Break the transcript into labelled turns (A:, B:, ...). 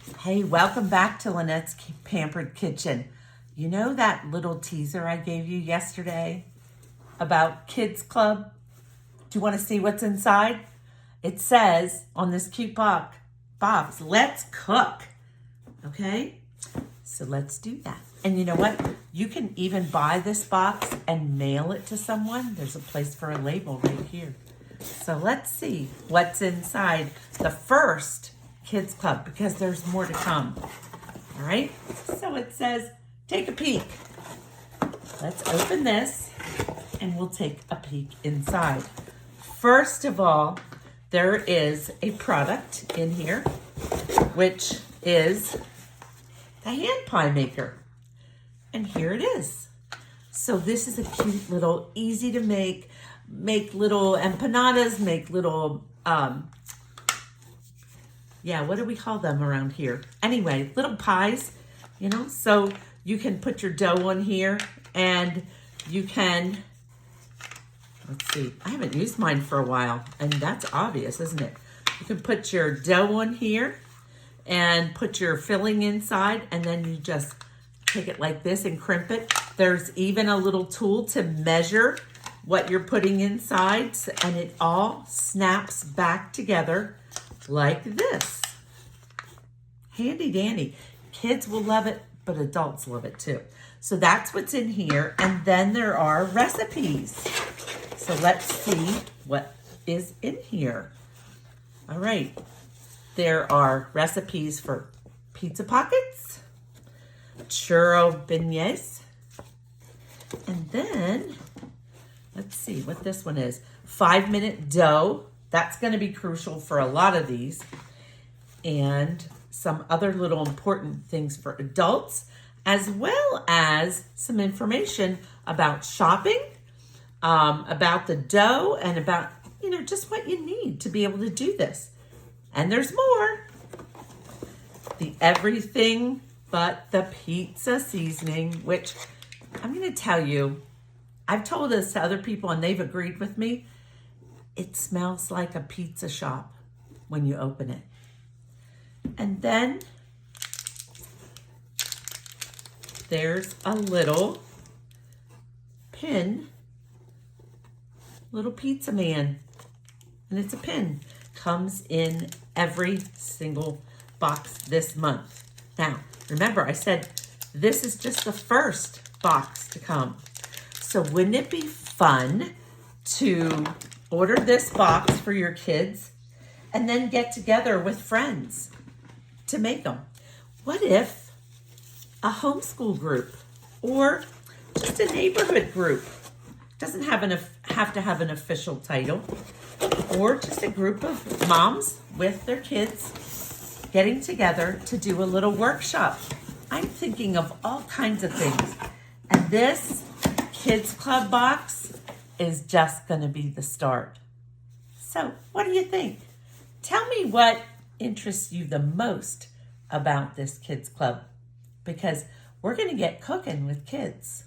A: Hey, welcome back to Lynette's Pampered Kitchen. You know that little teaser I gave you yesterday about Kids Club? Do you want to see what's inside? It says on this cute box, let's cook. Okay, so let's do that. And you know what? You can even buy this box and mail it to someone. There's a place for a label right here. So let's see what's inside the first Kids Club, because there's more to come. All right, so it says, take a peek. Let's open this and we'll take a peek inside. First of all, there is a product in here, which is the hand pie maker. And here it is. So this is a cute little, easy to make little empanadas, make little, what do we call them around here? Anyway, little pies, so you can put your dough on here and you can, let's see, I haven't used mine for a while and that's obvious, isn't it? You can put your dough on here and put your filling inside, and then you just take it like this and crimp it. There's even a little tool to measure what you're putting inside, and it all snaps back together like this. Handy dandy. Kids will love it, but adults love it too. So that's what's in here, and then there are recipes. So let's see what is in here. All right. There are recipes for pizza pockets, churro beignets, and then let's see what this one is. 5-minute dough. That's going to be crucial for a lot of these. And some other little important things for adults, as well as some information about shopping, about the dough, and about, just what you need to be able to do this. And there's more. The everything but the pizza seasoning, which I'm going to tell you, I've told this to other people and they've agreed with me. It smells like a pizza shop when you open it. And then there's a little pin, little pizza man, and it's a pin. Comes in every single box this month. Now, remember I said this is just the first box to come. So wouldn't it be fun to order this box for your kids and then get together with friends to make them? What if a homeschool group or just a neighborhood group, doesn't have to have an official title, or just a group of moms with their kids getting together to do a little workshop? I'm thinking of all kinds of things. And this Kids Club box is just going to be the start. So what do you think? Tell me what interests you the most about this Kids Club, because we're going to get cooking with kids.